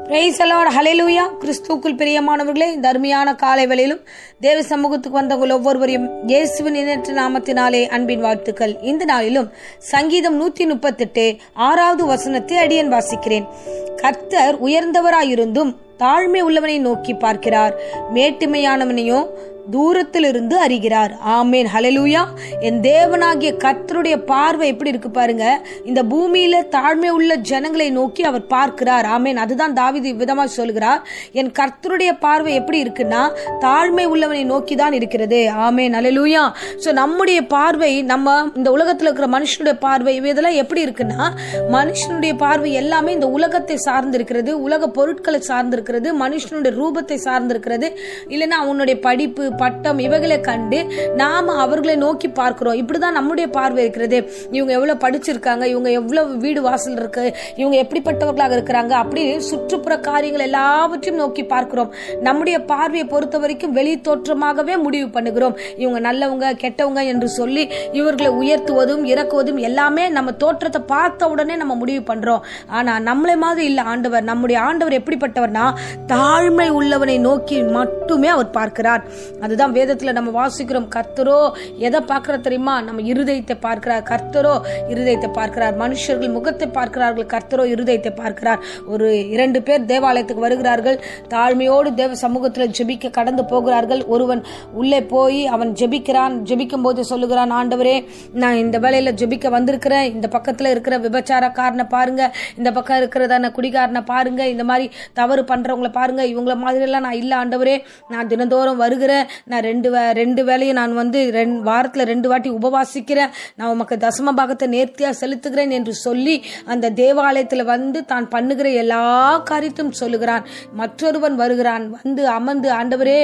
Praise the Lord, ஹல்லேலூயா. கிறிஸ்துவுக்குள் பிரியமானவர்களே, இந்த அருமையான காலை வேளையிலும் தேவ சமூகத்துக்கு வந்தவர்கள் ஒவ்வொருவரையும் இயேசுவின் இணையற்ற நாமத்தினாலே அன்பின் வாழ்த்துக்கள். இந்த நாளிலும் சங்கீதம் 138 6வது வசனத்தை அடியேன் வாசிக்கிறேன். கர்த்தர் உயர்ந்தவராயிருந்தும் தாழ்மை உள்ளவனை நோக்கி பார்க்கிறார், மேட்டுமையானவனையோ தூரத்திலிருந்து அறிகிறார். ஆமேன், ஹல்லேலூயா. என் தேவனாகிய கர்த்தருடைய பார்வை எப்படி இருக்கு பாருங்க. இந்த பூமியில தாழ்மை உள்ள ஜனங்களை நோக்கி அவர் பார்க்கிறார். ஆமேன். அதுதான் தாவீது விதமா சொல்கிறார், என் கர்த்தருடைய பார்வை எப்படி இருக்குன்னா தாழ்மை உள்ளவனை நோக்கி தான் இருக்கிறது. ஆமேன், ஹல்லேலூயா. சோ நம்முடைய பார்வை, நம்ம இந்த உலகத்துல இருக்கிற மனுஷனுடைய பார்வை இதெல்லாம் எப்படி இருக்குன்னா, மனுஷனுடைய பார்வை எல்லாமே இந்த உலகத்தை சார்ந்து இருக்கிறது, உலக பொருட்களை சார்ந்து இருக்கிறது, மனுஷனுடைய ரூபத்தை சார்ந்து இருக்கிறது, இல்லைன்னா அவனுடைய படிப்பு பட்டம் இவைகளை கண்டு நாம அவர்களை நோக்கி பார்க்கிறோம். இப்படிதான் நம்முடைய பார்வை இருக்கிறது. இவங்க எவ்வளவு படிச்சிருக்காங்க, இவங்க எவ்வளவு வீடு வாசல் இருக்கு, இவங்க எப்படிப்பட்டவர்களாக இருக்கிறாங்க, அப்படி சுற்றுப்புற காரியங்கள் எல்லாவற்றையும் நோக்கி பார்க்கிறோம். நம்முடைய பார்வையை பொறுத்த வரைக்கும் வெளி தோற்றமாகவே முடிவு பண்ணுகிறோம். இவங்க நல்லவங்க கெட்டவங்க என்று சொல்லி இவர்களை உயர்த்துவதும் இறக்குவதும் எல்லாமே நம்ம தோற்றத்தை பார்த்த உடனே நம்ம முடிவு பண்றோம். ஆனா நம்மளை மாதிரி இல்ல ஆண்டவர். நம்முடைய ஆண்டவர் எப்படிப்பட்டவர்னா தாழ்மை உள்ளவனை நோக்கி மட்டுமே அவர் பார்க்கிறார். அதுதான் வேதத்துல நம்ம வாசிக்கிறோம். கர்த்தரோ எதை பார்க்கிறார் தெரியுமா? நம்ம இருதயத்தை பார்க்கிறார். கர்த்தரோ இருதயத்தை பார்க்கிறார். மனுஷர்கள் முகத்தை பார்க்கிறார்கள், கர்த்தரோ இருதயத்தை பார்க்கிறார். ஒரு 2 பேர் தேவாலயத்துக்கு வருகிறார்கள். தாழ்மையோடு தேவ சமூகத்தில் ஜெபிக்க கடந்து போகிறார்கள். ஒருவன் உள்ளே போய் அவன் ஜெபிக்கிறான். ஜெபிக்கும் போது சொல்லுகிறான், ஆண்டவரே, நான் இந்த வேளையில ஜெபிக்க வந்திருக்கிறேன். இந்த பக்கத்துல இருக்கிற விபச்சாரக்காரனை பாருங்க, இந்த பக்கம் இருக்கிறதான குடிகாரனை பாருங்க, இந்த மாதிரி தவறு பண்றவங்களை பாருங்க, இவங்கள மாதிரி எல்லாம் நான் இல்ல ஆண்டவரே. நான் தினந்தோறும் வருகிறேன். நான் ரெண்டு வேளையும் நான் வாரத்துல 2 வாட்டி உபவாசிக்கிறேன். நான் உமக்கு தசம பாகத்தை நேர்த்தியா செலுத்துகிறேன் என்று சொல்லி அந்த தேவாலயத்துல வந்து தான் பண்ணுகிற எல்லா காரியத்தையும் சொல்லுகிறான். மற்றொருவன் வருகிறான், வந்து அமர்ந்து, ஆண்டவரே,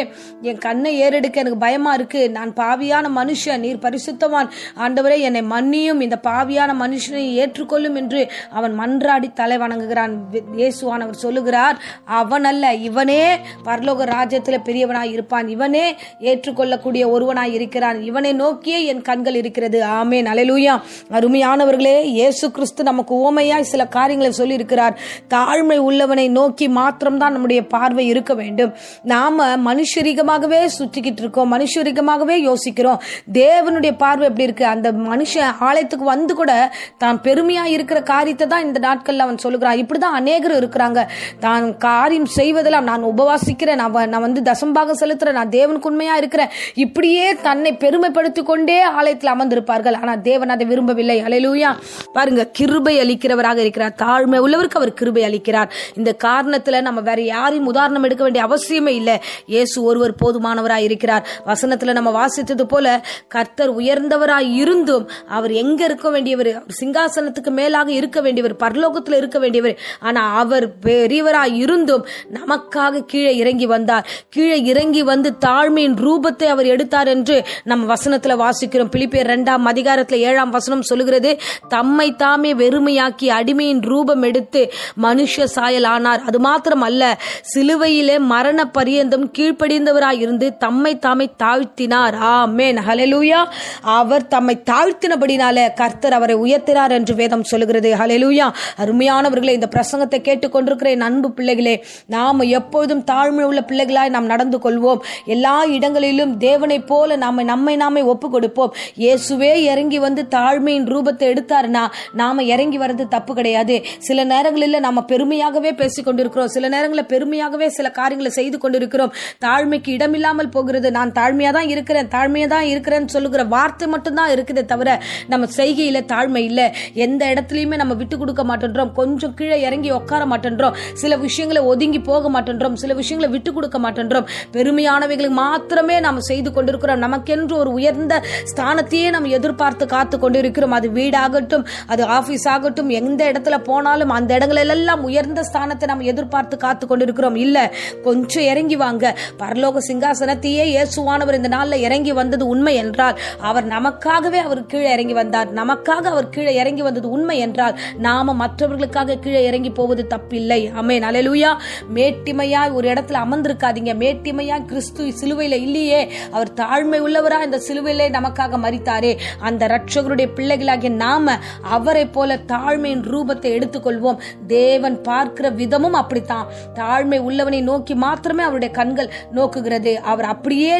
என் கண்ணை ஏறெடுக்க எனக்கு பயமா இருக்கு, நான் பாவியான மனுஷன், நீர் பரிசுத்தவான், ஆண்டவரே என்னை மன்னியும், இந்த பாவியான மனுஷனை ஏற்றுக்கொள்ளும் என்று அவன் மன்றாடி தலை வணங்குகிறான். இயேசுவானவர் சொல்லுகிறார், அவன் அல்ல, இவனே பரலோக ராஜ்யத்துல பெரியவனாய் இருப்பான், இவனே ஏற்றுக்கொள்ளக்கூடிய ஒருவனாய் இருக்கிறான், இவனை நோக்கியே என் கண்கள் இருக்கிறது. ஆமென், அல்லேலூயா. அருமையானவர்களே, இயேசு கிறிஸ்து நமக்கு உவமையாய் சில காரியங்களை சொல்லி இருக்கிறார். தாழ்மை உள்ளவனை நோக்கி மாத்திரம்தான் நம்முடைய பார்வை இருக்க வேண்டும். நாம மனுஷரிகமாகவே சுற்றிக்கிட்டு இருக்கோம், மனுஷரிகமாகவே யோசிக்கிறோம். தேவனுடைய பார்வை எப்படி இருக்கு? அந்த மனுஷன் ஆலயத்துக்கு வந்து கூட தான் பெருமையா இருக்கிற காரியத்தை தான் இந்த நாட்கள்ல அவன் சொல்லுகிறான். இப்படிதான் அநேகர் இருக்கிறாங்க. தான் காரியம் செய்வதெல்லாம், நான் உபவாசிக்கிறேன், நான் வந்து தசம்பாகம் செலுத்துறேன், நான் தேவனுக்கு உண்மையா இருக்கிறேன், இப்படியே தன்னை பெருமைப்படுத்திக் கொண்டே ஆலயத்தில் அமர்ந்திருப்பார்கள். ஆனா தேவன் அதை விரும்பவில்லை. அல்லேலூயா. பாருங்க, கிருபை அளிக்கிறவராக இருக்கிறார். தாழ்மை உள்ளவருக்கு அவர் கிருபை அளிக்கிறார். இந்த காரணத்துல நம்ம வேற யாரையும் உதாரணம் எடுக்க வேண்டிய அவசியமே இல்லை. இயேசு ஒருவர் போதுமானவராய் இருக்கிறார். வசனத்துல நம்ம வாசித்தது போல கர்த்தர் உயர்ந்தவராய் இருந்தும் அவர் எங்க இருக்க வேண்டியவர்? சிங்காசனத்துக்கு மேலாக இருக்க வேண்டியவர், பரலோகத்துல இருக்க வேண்டியவர். ஆனா அவர் பெரியவராய் இருந்தும் நமக்காக கீழே இறங்கி வந்தார். கீழே இறங்கி வந்து தாழ்மையின் ரூபத்தை அவர் எடுத்தார் என்று நம்ம வசனத்துல வாசிக்கிறோம். பிலிப்பியர் 2ஆம் அதிகாரத்துல 7ஆம் வசனம் சொல்லுகிறது, தம்மை தாமே வெறுமையாக்கி அடிமையின் ரூபம் எடுத்து மனுஷ சாயல் ஆனார். அது மாத்திரம் அல்ல, சிலுவையிலே மரண பரியந்தம் கீழ்ப்படிந்தவராய் இருந்து தம்மை தாமே தாழ்த்தினார். ஆமென், ஹல்லேலூயா. அவர் தம்மை தாழ்த்தினபடினால கர்த்தர் அவரை உயர்த்தினார் என்று வேதம் சொல்லுகிறது. ஹல்லேலூயா. அருமையானவர்களே, இந்த பிரசங்கத்தை கேட்டுக்கொண்டிருக்கிற என் அன்பு பிள்ளைகளே, நாம எப்பொழுதும் தாழ்மை உள்ள பிள்ளைகளாய் நாம் நடந்து கொள்வோம். எல்லா இடங்களிலும் தேவனை போல நம்மை நாமே ஒப்பு கொடுப்போம். இயேசுவே இறங்கி வந்து தாழ்மையின் ரூபத்தை எடுத்தாருன்னா நாம இறங்கி வர்றது தப்பு கிடையாது. சில நேரங்களில் நாம பெருமையாகவே பேசிக் கொண்டிருக்கிறோம், சில நேரங்களில் பெருமையாகவே சில காரியங்களை செய்து கொண்டிருக்கிறோம். தாழ்மைக்கு இடமில்லாமல் போகிறது. நான் தாழ்மையா தான் இருக்கிறேன் சொல்லுகிற வார்த்தை மட்டும்தான் இருக்குதே தவிர நம்ம செய்கையில தாழ்மை இல்லை. எந்த இடத்துலயுமே நம்ம விட்டு கொடுக்க மாட்டேன்றோம், கொஞ்சம் கீழே இறங்கி உட்கார மாட்டேன்றோம், சில விஷயங்களை ஒதுங்கி போக மாட்டேன்றோம், சில விஷயங்களை விட்டு கொடுக்க மாட்டேன்றோம். பெருமையானவைகளுக்கு மாத்திரமே நாம் செய்து கொண்டிருக்கிறோம். நமக்கென்று ஒரு உயர்ந்த ஸ்தானத்தையே நாம் எதிர்பார்த்து காத்து கொண்டிருக்கிறோம். அது வீடாகட்டும், அது ஆபீஸ் ஆகட்டும், எந்த இடத்துல போனாலும் அந்த இடங்களெல்லாம் உயர்ந்த ஸ்தானத்தை நாம் எதிர்பார்த்து காத்து கொண்டிருக்கிறோம். இல்ல, கொஞ்சம் இறங்கி வாங்க. பரலோக சிங்காசனத்தையே இயேசுவானவர் இந்த நாள்ல இறங்கி வந்தது உண்மை என்றால், அவர் நமக்காகவே அவர் கீழே இறங்கி வந்தார், நமக்காக அவர் கீழே இறங்கி வந்தது உண்மை என்றால், நாம மற்றவர்களுக்காக கீழே இறங்கி போவது தப்பில்லை. ஆமென், அல்லேலூயா. மேட்டிமையாய் ஒரு இடத்துல அமர்ந்திருக்காதீங்க. மேட்டிமையாய் கிறிஸ்து சிலுவை சிலுவையில இல்லையே, அவர் தாழ்மை உள்ளவரா இந்த சிலுவையிலே நமக்காக மரித்தாரே. அந்த ரட்சகருடைய பிள்ளைகளாகிய நாம அவரை போல தாழ்மையின் ரூபத்தை எடுத்துக்கொள்வோம். தேவன் பார்க்கிற விதமும் அப்படித்தான். தாழ்மை உள்ளவனை நோக்கி மாத்திரமே அவருடைய கண்கள் நோக்குகிறது. அவர் அப்படியே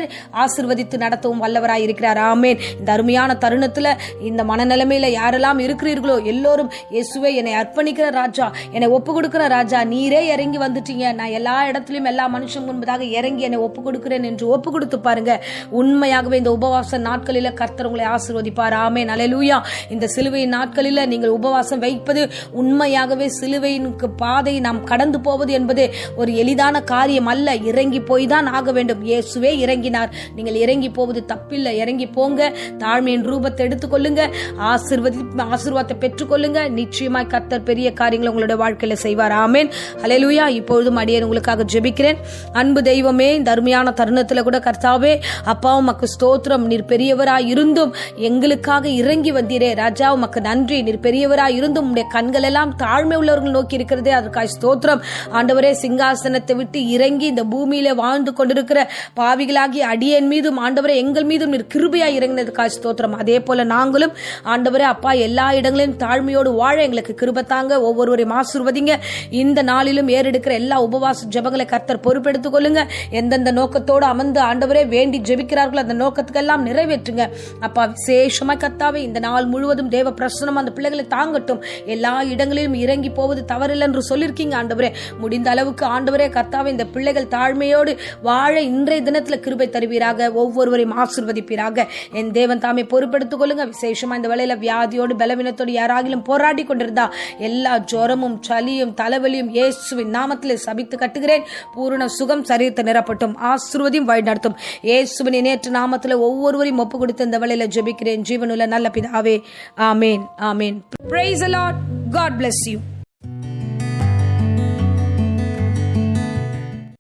ஆசீர்வதித்து நடத்தவும் வல்லவராய் இருக்கிறார். ஆமென். இந்த அருமையான தருணத்துல இந்த மனநிலைமையில யாரெல்லாம் இருக்கிறீர்களோ எல்லோரும், இயேசுவே என்னை அர்ப்பணிக்கிற ராஜா, என்னை ஒப்பு கொடுக்கிற ராஜா, நீரே இறங்கி வந்துட்டீங்க, நான் எல்லா இடத்திலும் எல்லா மனுஷன் முன்பதாக இறங்கி என்னை ஒப்பு கொடுக்கிறேன் என்று ஒப்பு கொடுத்து பாருங்க. உண்மையாகவே இந்த உபவாச நாட்களில கர்த்தர் உங்களை ஆசீர்வதிப்பார். ஆமென். அல்லேலூயா. இந்த சிலுவையின் நாட்களில நீங்கள் உபவாசம் வைப்பது உண்மையாகவே சிலுவையின் பாதை நாம் கடந்து போவது என்பது ஒரு எளிதான காரியம் அல்ல. இறங்கி போய் தான் ஆக வேண்டும். இயேசுவே இறங்கினார். நீங்கள் இறங்கி போவது தப்பில்லை. இறங்கி போங்க. தாழ்மையின் ரூபத்தை எடுத்துக்கொள்ளுங்க. ஆசீர்வாதத்தை பெற்றுக்கொள்ளுங்க. நிச்சயமாய் கர்த்தர் பெரிய காரியங்களை உங்களுடைய வாழ்க்கையில செய்வார். ஆமென். அல்லேலூயா. இப்பொழுதும் அடியேன் உங்களுக்காக ஜெபிக்கிறேன். அன்பு தெய்வமே, இந்த அருமையான தருணத்துல கூட கர்த்தாவே, அப்பா உமக்கு ஸ்தோத்திரம். நீர் பெரியவராய் இருந்தும் எங்களுக்காக இறங்கி வந்தீரே ராஜா, உமக்கு நன்றி. நீர் பெரியவராய் இருந்தும் உடைய கண்கள் எல்லாம் தாழ்மை உள்ளவர்கள் நோக்கி இருக்கிறதே, அதற்காக ஸ்தோத்திரம். ஆண்டவரே, சிங்காசனத்தை விட்டு இறங்கி இந்த பூமியில வாழ்ந்து கொண்டிருக்கிற பாவிகளாகி அடியேன் மீதும் ஆண்டவரே எங்கள் மீதும் நீர் கிருபையாய் இறங்கினதுக்காக ஸ்தோத்திரம். அதே போல நாங்களும் ஆண்டவரே அப்பா எல்லா இடங்களிலும் தாழ்மையோடு வாழ எங்களுக்கு கிருபை தாங்க. ஒவ்வொருவரையும் ஆசீர்வதிங்க. இந்த நாளிலும் ஏறெடுக்கிற எல்லா உபவாச ஜெபங்களை கர்த்தர் பொறுப்பெடுத்துக் கொள்ளுங்க. எந்தெந்த நோக்கத்தோடு அமர்ந்து ஆண்டவரே வேண்டி ஜெபிக்கிறார்களோ அந்த நோக்கத்துக்கெல்லாம் நிறைவேற்றுங்க. அப்பா விசேஷமா கர்த்தாவே இந்த நாள் முழுவதும் தேவ பிரசன்னம் அந்த பிள்ளைகளை தாங்கட்டும். எல்லா இடங்களிலும் இறங்கி போவது தவறில்லை என்று சொல்லியிருக்கீங்க ஆண்டவரே. முடிந்த அளவுக்கு ஆண்டவரே கர்த்தாவே இந்த பிள்ளைகள் தாழ்மையோடு வாழ இன்றைய தினத்துல கிருபை தருவீராக. ஒவ்வொருவரையும் ஆசீர்வதிப்பீராக. என் தேவன் தாமே பொறுப்பெடுத்துக் கொள்ளுங்க. விசேஷமா இந்த வேளையில வியாதியோடு பலவீனத்தோடு யாராகிலும் போராடி கொண்டிருந்தா எல்லா ஜுரமும் சளியும் தலைவலியும் இயேசுவின் நாமத்திலே சபித்து கட்டுகிறேன். பூரண சுகம் சரீரத்தை நிரப்பட்டும். ஆசீர்வதியும் வழி நடத்தும். இயேசுவின் நேற்று நாமத்திலே ஒவ்வொருவரையும் ஒப்பு கொடுத்து இந்த வேளையில ஜெபிக்கிறேன் ஜீவனுள்ள நல்ல பிதாவே. ஆமேன். ஆமேன். Praise the Lord. God bless you.